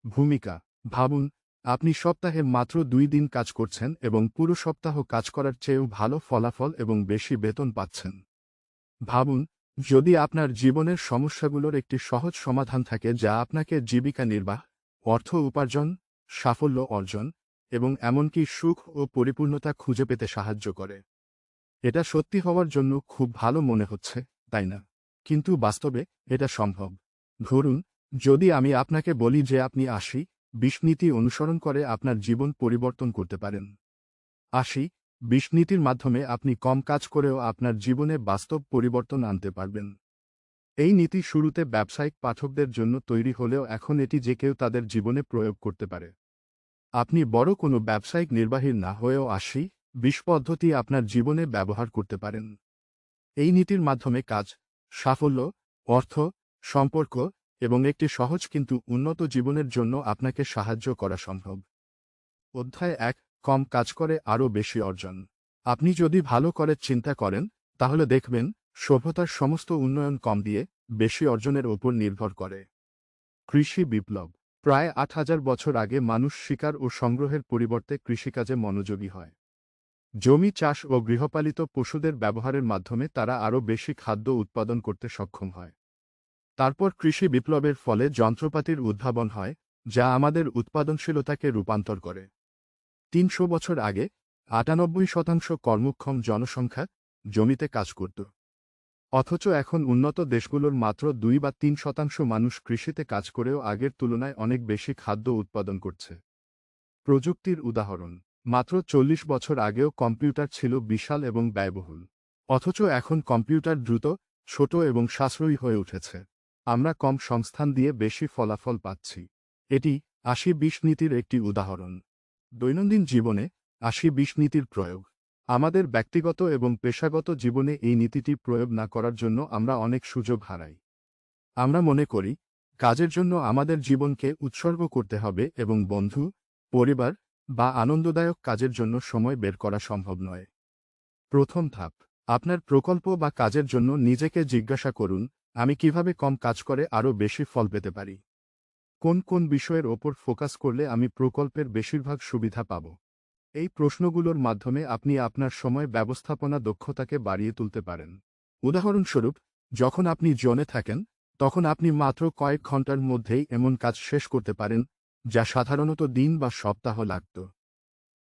ভূমিকা। ভাবুন, আপনি সপ্তাহে মাত্র 2 দিন কাজ করছেন এবং পুরো সপ্তাহ কাজ করার চেয়েও ভালো ফলাফল এবং বেশি বেতন পাচ্ছেন। ভাবুন, যদি আপনার জীবনের সমস্যাগুলোর একটি সহজ সমাধান থাকে যা আপনাকে জীবিকা নির্বাহ, অর্থ উপার্জন, সাফল্য অর্জন এবং এমনকি সুখ ও পরিপূর্ণতা খুঁজে পেতে সাহায্য করে। এটা সত্যি হওয়ার জন্য খুব ভালো মনে হচ্ছে, তাই না? কিন্তু বাস্তবে এটা সম্ভব। ধরুন, যদি আমি আপনাকে বলি যে আপনি 80-20 নীতি অনুসরণ করে আপনার জীবন পরিবর্তন করতে পারেন। 80-20 নীতির মাধ্যমে আপনি কম কাজ করেও আপনার জীবনে বাস্তব পরিবর্তন আনতে পারবেন। এই নীতি শুরুতে ব্যবসায়িক পাঠকদের জন্য তৈরি হলেও এখন এটি যে কেউ তাদের জীবনে প্রয়োগ করতে পারে। আপনি বড় কোনো ব্যবসায়িক নির্বাহীর না হয়েও 80-20 পদ্ধতি আপনার জীবনে ব্যবহার করতে পারেন। এই নীতির মাধ্যমে কাজ, সাফল্য, অর্থ, সম্পর্ক এবং একটি সহজ কিন্তু উন্নত জীবনের জন্য আপনাকে সাহায্য করা সম্ভব। অধ্যায় 1, কম কাজ করে আরও বেশি অর্জন। আপনি যদি ভালো করে চিন্তা করেন, তাহলে দেখবেন সভ্যতার সমস্ত উন্নয়ন কম দিয়ে বেশি অর্জনের ওপর নির্ভর করে। কৃষি বিপ্লব। প্রায় 8,000 বছর আগে মানুষ শিকার ও সংগ্রহের পরিবর্তে কৃষিকাজে মনোযোগী হয়। জমি চাষ ও গৃহপালিত পশুদের ব্যবহারের মাধ্যমে তারা আরও বেশি খাদ্য উৎপাদন করতে সক্ষম হয়। তারপর কৃষি বিপ্লবের ফলে যন্ত্রপাতির উদ্ভাবন হয়, যা আমাদের উৎপাদনশীলতাকে রূপান্তর করে। 300 বছর আগে 98% কর্মক্ষম জনসংখ্যা জমিতে কাজ করত। অথচ এখন উন্নত দেশগুলোর মাত্র 2 বা 3% মানুষ কৃষিতে কাজ করেও আগের তুলনায় অনেক বেশি খাদ্য উৎপাদন করছে। প্রযুক্তির উদাহরণ। মাত্র 40 বছর আগেও কম্পিউটার ছিল বিশাল এবং ব্যয়বহুল। অথচ এখন কম্পিউটার দ্রুত, ছোট এবং সাশ্রয়ী হয়ে উঠেছে। আমরা কম সংস্থান দিয়ে বেশি ফলাফল পাচ্ছি। এটি 80-20 নীতির একটি উদাহরণ। দৈনন্দিন জীবনে 80-20 নীতির প্রয়োগ। আমাদের ব্যক্তিগত এবং পেশাগত জীবনে এই নীতিটি প্রয়োগ না করার জন্য আমরা অনেক সুযোগ হারাই। আমরা মনে করি, কাজের জন্য আমাদের জীবনকে উৎসর্গ করতে হবে এবং বন্ধু, পরিবার বা আনন্দদায়ক কাজের জন্য সময় বের করা সম্ভব নয়। প্রথম ধাপ। আপনার প্রকল্প বা কাজের জন্য নিজেকে জিজ্ঞাসা করুন, আমি কিভাবে কম কাজ করে আরও বেশি ফল পেতে পারি? কোন কোন বিষয়ের ওপর ফোকাস করলে আমি প্রকল্পের বেশিরভাগ সুবিধা পাব? এই প্রশ্নগুলোর মাধ্যমে আপনি আপনার সময় ব্যবস্থাপনা দক্ষতাকে বাড়িয়ে তুলতে পারেন। উদাহরণস্বরূপ, যখন আপনি জোনে থাকেন, তখন আপনি মাত্র কয়েক ঘন্টার মধ্যেই এমন কাজ শেষ করতে পারেন, যা সাধারণত দিন বা সপ্তাহ লাগত।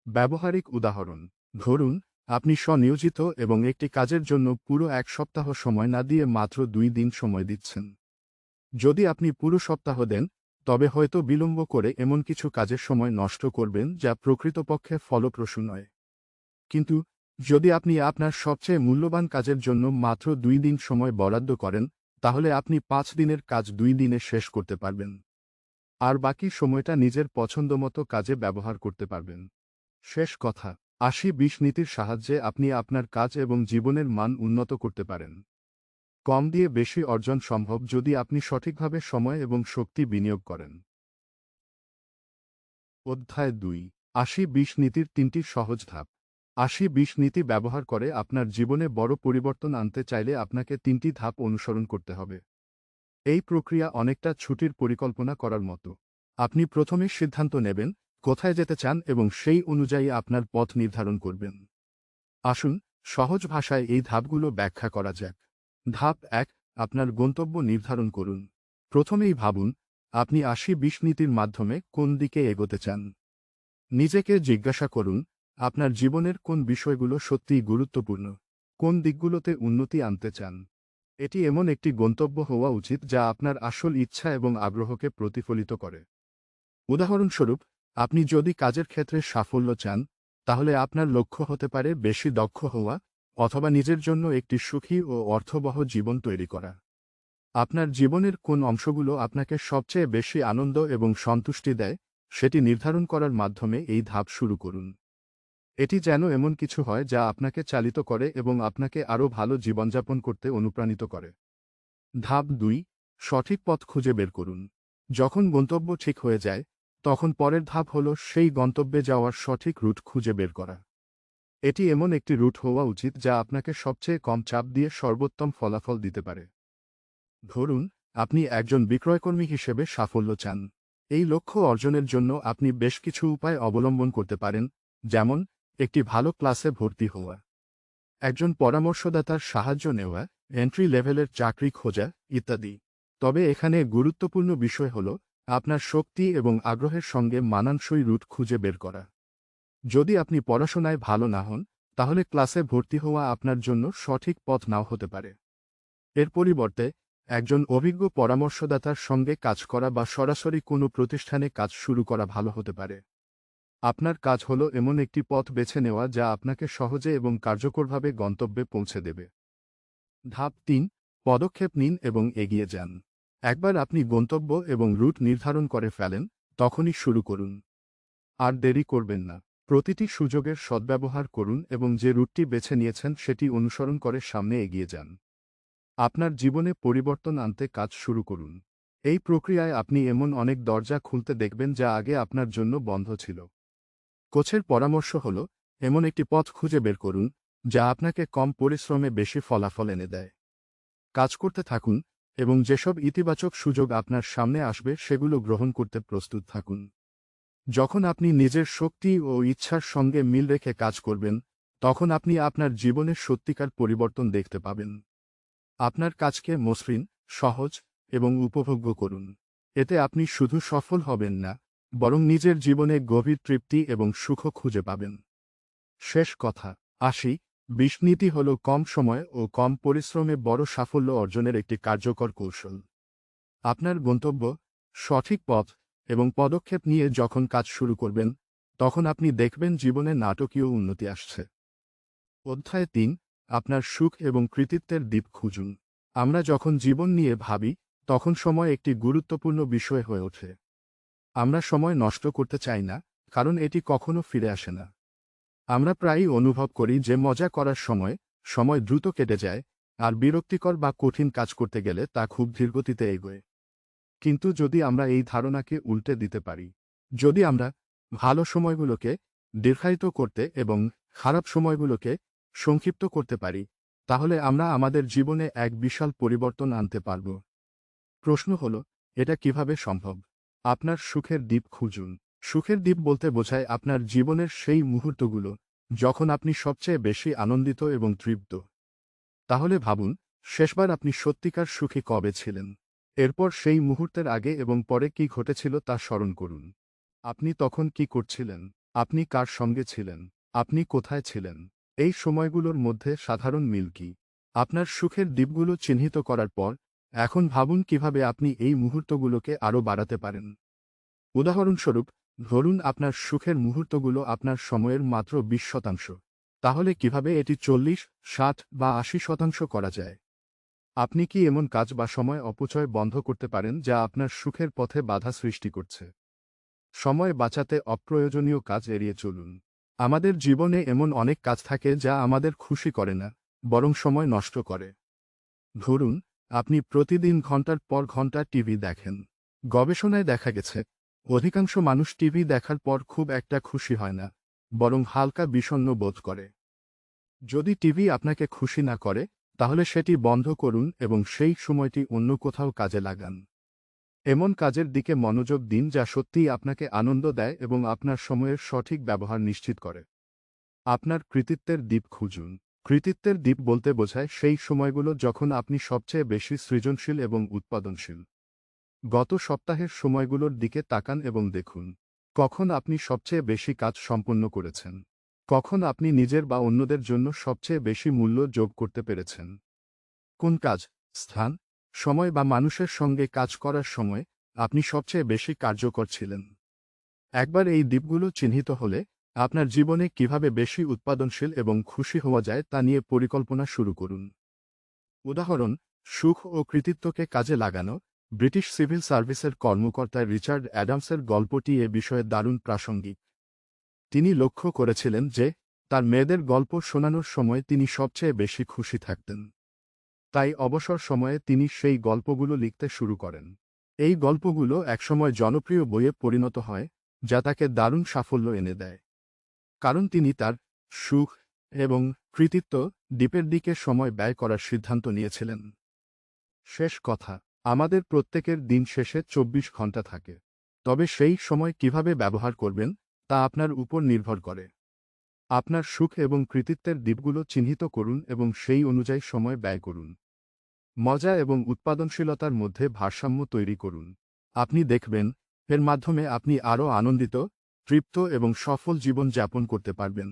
ব্যবহারিক উদাহরণ। ধরুন, আপনি স্বনিয়োজিত এবং একটি কাজের জন্য পুরো 1 সপ্তাহ সময় না দিয়ে মাত্র 2 দিন সময় দিচ্ছেন। যদি আপনি পুরো সপ্তাহ দেন, তবে হয়তো বিলম্ব করে এমন কিছু কাজের সময় নষ্ট করবেন যা প্রকৃতপক্ষে ফলপ্রসূ নয়। কিন্তু যদি আপনি আপনার সবচেয়ে মূল্যবান কাজের জন্য মাত্র 2 দিন সময় বরাদ্দ করেন, তাহলে আপনি 5 দিনের কাজ 2 দিনে শেষ করতে পারবেন। আর বাকি সময়টা নিজের পছন্দমতো কাজে ব্যবহার করতে পারবেন। শেষ কথা, 80-20 নীতির সাহায্যে আপনি আপনার কাজ এবং জীবনের মান উন্নত করতে পারেন। কম দিয়ে বেশি অর্জন সম্ভব যদি আপনি সঠিকভাবে সময় এবং শক্তি বিনিয়োগ করেন। অধ্যায় 2, 80-20 নীতির 3টি সহজ ধাপ। 80-20 নীতি ব্যবহার করে আপনার জীবনে বড় পরিবর্তন আনতে চাইলে আপনাকে 3টি ধাপ অনুসরণ করতে হবে। এই প্রক্রিয়া অনেকটা ছুটির পরিকল্পনা করার মতো। আপনি প্রথমে সিদ্ধান্ত নেবেন কোথায় যেতে চান এবং সেই অনুযায়ী আপনার পথ নির্ধারণ করবেন। আসুন, সহজ ভাষায় এই ধাপগুলো ব্যাখ্যা করা যাক। ধাপ 1, আপনার গন্তব্য নির্ধারণ করুন। প্রথমেই ভাবুন, আপনি 80-20 নীতির মাধ্যমে কোন দিকে এগোতে চান। নিজেকে জিজ্ঞাসা করুন, আপনার জীবনের কোন বিষয়গুলো সত্যিই গুরুত্বপূর্ণ, কোন দিকগুলোতে উন্নতি আনতে চান। এটি এমন একটি গন্তব্য হওয়া উচিত যা আপনার আসল ইচ্ছা এবং আগ্রহকে প্রতিফলিত করে। উদাহরণস্বরূপ, আপনি যদি কাজের ক্ষেত্রে সাফল্য চান, তাহলে আপনার লক্ষ্য হতে পারে বেশি দক্ষ হওয়া অথবা নিজের জন্য একটি সুখী ও অর্থবহ জীবন তৈরি করা। আপনার জীবনের কোন অংশগুলো আপনাকে সবচেয়ে বেশি আনন্দ এবং সন্তুষ্টি দেয়, সেটি নির্ধারণ করার মাধ্যমে এই ধাপ শুরু করুন। এটি যেন এমন কিছু হয় যা আপনাকে চালিত করে এবং আপনাকে আরও ভালো জীবনযাপন করতে অনুপ্রাণিত করে। ধাপ 2, সঠিক পথ খুঁজে বের করুন। যখন গন্তব্য ঠিক হয়ে যায়, তখন পরের ধাপ হল সেই গন্তব্যে যাওয়ার সঠিক রুট খুঁজে বের করা। এটি এমন একটি রুট হওয়া উচিত যা আপনাকে সবচেয়ে কম চাপ দিয়ে সর্বোত্তম ফলাফল দিতে পারে। ধরুন, আপনি একজন বিক্রয়কর্মী হিসেবে সাফল্য চান। এই লক্ষ্য অর্জনের জন্য আপনি বেশ কিছু উপায় অবলম্বন করতে পারেন, যেমন একটি ভালো ক্লাসে ভর্তি হওয়া, একজন পরামর্শদাতার সাহায্য নেওয়া, এন্ট্রি লেভেলের চাকরি খোঁজা ইত্যাদি। তবে এখানে গুরুত্বপূর্ণ বিষয় হল আপনার শক্তি এবং আগ্রহের সঙ্গে মানানসই রুট খুঁজে বের করা। যদি আপনি পড়াশোনায় ভালো না হন, তাহলে ক্লাসে ভর্তি হওয়া আপনার জন্য সঠিক পথ নাও হতে পারে। এর পরিবর্তে একজন অভিজ্ঞ পরামর্শদাতার সঙ্গে কাজ করা বা সরাসরি কোনো প্রতিষ্ঠানে কাজ শুরু করা ভালো হতে পারে। আপনার কাজ হল এমন একটি পথ বেছে নেওয়া যা আপনাকে সহজে এবং কার্যকরভাবে গন্তব্যে পৌঁছে দেবে। ধাপ ৩, পদক্ষেপ নিন এবং এগিয়ে যান। একবার আপনি গন্তব্য এবং রুট নির্ধারণ করে ফেলেন, তখনই শুরু করুন। আর দেরি করবেন না। প্রতিটি সুযোগের সদ্ব্যবহার করুন এবং যে রুটটি বেছে নিয়েছেন সেটি অনুসরণ করে সামনে এগিয়ে যান। আপনার জীবনে পরিবর্তন আনতে কাজ শুরু করুন। এই প্রক্রিয়ায় আপনি এমন অনেক দরজা খুলতে দেখবেন যা আগে আপনার জন্য বন্ধ ছিল। কোচের পরামর্শ হল এমন একটি পথ খুঁজে বের করুন যা আপনাকে কম পরিশ্রমে বেশি ফলাফল এনে দেয়। কাজ করতে থাকুন এবং যেসব ইতিবাচক সুযোগ আপনার সামনে আসবে সেগুলো গ্রহণ করতে প্রস্তুত থাকুন। যখন আপনি নিজের শক্তি ও ইচ্ছার সঙ্গে মিল রেখে কাজ করবেন, তখন আপনি আপনার জীবনের সত্যিকার পরিবর্তন দেখতে পাবেন। আপনার কাজকে মসৃণ, সহজ এবং উপভোগ্য করুন। এতে আপনি শুধু সফল হবেন না, বরং নিজের জীবনে গভীর তৃপ্তি এবং সুখও খুঁজে পাবেন। শেষ কথা, 80-20 নীতি হল কম সময় ও কম পরিশ্রমে বড় সাফল্য অর্জনের একটি কার্যকর কৌশল। আপনার গন্তব্য, সঠিক পথ এবং পদক্ষেপ নিয়ে যখন কাজ শুরু করবেন, তখন আপনি দেখবেন জীবনে নাটকীয় উন্নতি আসছে। অধ্যায় ৩, আপনার সুখ এবং কৃতিত্বের দ্বীপ খুঁজুন। আমরা যখন জীবন নিয়ে ভাবি, তখন সময় একটি গুরুত্বপূর্ণ বিষয় হয়ে ওঠে। আমরা সময় নষ্ট করতে চাই না, কারণ এটি কখনো ফিরে আসে না। আমরা প্রায়ই অনুভব করি যে মজা করার সময় দ্রুত কেটে যায়, আর বিরক্তিকর বা কঠিন কাজ করতে গেলে তা খুব ধীরগতিতে এগোয়। কিন্তু যদি আমরা এই ধারণাকে উল্টে দিতে পারি, যদি আমরা ভালো সময়গুলোকে দীর্ঘায়িত করতে এবং খারাপ সময়গুলোকে সংক্ষিপ্ত করতে পারি, তাহলে আমরা আমাদের জীবনে এক বিশাল পরিবর্তন আনতে পারব। প্রশ্ন হল, এটা কিভাবে সম্ভব? আপনার সুখের দ্বীপ খুঁজুন। সুখের দ্বীপ বলতে বোঝায় আপনার জীবনের সেই মুহূর্তগুলো যখন আপনি সবচেয়ে বেশি আনন্দিত এবং তৃপ্ত। তাহলে ভাবুন, শেষবার আপনি সত্যিকার সুখী কবে ছিলেন? এরপর সেই মুহূর্তের আগে এবং পরে কি ঘটেছিল তা স্মরণ করুন। আপনি তখন কি করছিলেন? আপনি কার সঙ্গে ছিলেন? আপনি কোথায় ছিলেন? এই সময়গুলোর মধ্যে সাধারণ মিল কি? আপনার সুখের দ্বীপগুলো চিহ্নিত করার পর, এখন ভাবুন কিভাবে আপনি এই মুহূর্তগুলোকে আরও বাড়াতে পারেন। উদাহরণস্বরূপ, ধরুন আপনার সুখের মুহূর্তগুলো আপনার সময়ের মাত্র 20%। তাহলে কিভাবে এটি 40, 60 বা 80% করা যায়? আপনি কি এমন কাজ বা সময় অপচয় বন্ধ করতে পারেন যা আপনার সুখের পথে বাধা সৃষ্টি করছে? সময় বাঁচাতে অপ্রয়োজনীয় কাজ এড়িয়ে চলুন। আমাদের জীবনে এমন অনেক কাজ থাকে যা আমাদের খুশি করে না, বরং সময় নষ্ট করে। ধরুন, আপনি প্রতিদিন ঘন্টার পর ঘন্টা টিভি দেখেন। গবেষণায় দেখা গেছে, অধিকাংশ মানুষ টিভি দেখার পর খুব একটা খুশি হয় না, বরং হালকা বিষণ্ণ বোধ করে। যদি টিভি আপনাকে খুশি না করে, তাহলে সেটি বন্ধ করুন এবং সেই সময়টি অন্য কোথাও কাজে লাগান। এমন কাজের দিকে মনোযোগ দিন যা সত্যিই আপনাকে আনন্দ দেয় এবং আপনার সময়ের সঠিক ব্যবহার নিশ্চিত করে। আপনার কৃতিত্বের দ্বীপ খুঁজুন। কৃতিত্বের দ্বীপ বলতে বোঝায় সেই সময়গুলো যখন আপনি সবচেয়ে বেশি সৃজনশীল এবং উৎপাদনশীল। গত সপ্তাহের সময়গুলোর দিকে তাকান এবং দেখুন, কখন আপনি সবচেয়ে বেশি কাজ সম্পন্ন করেছেন, কখন আপনি নিজের বা অন্যদের জন্য সবচেয়ে বেশি মূল্য যোগ করতে পেরেছেন। কোন কাজ, স্থান, সময় বা মানুষের সঙ্গে কাজ করার সময় আপনি সবচেয়ে বেশি কার্যকর ছিলেন। একবার এই দ্বীপগুলো চিহ্নিত হলে, আপনার জীবনে কিভাবে বেশি উৎপাদনশীল এবং খুশি হওয়া যায় তা নিয়ে পরিকল্পনা শুরু করুন। উদাহরণ, সুখ ও কৃতিত্বকে কাজে লাগানো। ব্রিটিশ সিভিল সার্ভিসের কর্মকর্তা রিচার্ড অ্যাডামসের গল্পটি এ বিষয়ে দারুণ প্রাসঙ্গিক। তিনি লক্ষ্য করেছিলেন যে, তার মেয়েদের গল্প শোনানোর সময় তিনি সবচেয়ে বেশি খুশি থাকতেন। তাই অবসর সময়ে তিনি সেই গল্পগুলো লিখতে শুরু করেন। এই গল্পগুলো একসময় জনপ্রিয় বইয়ে পরিণত হয়, যা তাকে দারুণ সাফল্য এনে দেয়। কারণ তিনি তার সুখ এবং কৃতিত্ব দ্বীপের দিকে সময় ব্যয় করার সিদ্ধান্ত নিয়েছিলেন। শেষ কথা, আমাদের প্রত্যেকের দিন শেষে 24 ঘন্টা থাকে। তবে সেই সময় কিভাবে ব্যবহার করবেন তা আপনার উপর নির্ভর করে। আপনার সুখ এবং কৃতিত্বের দিকগুলো চিহ্নিত করুন এবং সেই অনুযায়ী সময় ব্যয় করুন। মজা এবং উৎপাদনশীলতার মধ্যে ভারসাম্য তৈরি করুন। আপনি দেখবেন, এর মাধ্যমে আপনি আরও আনন্দিত, তৃপ্ত এবং সফল জীবন যাপন করতে পারবেন।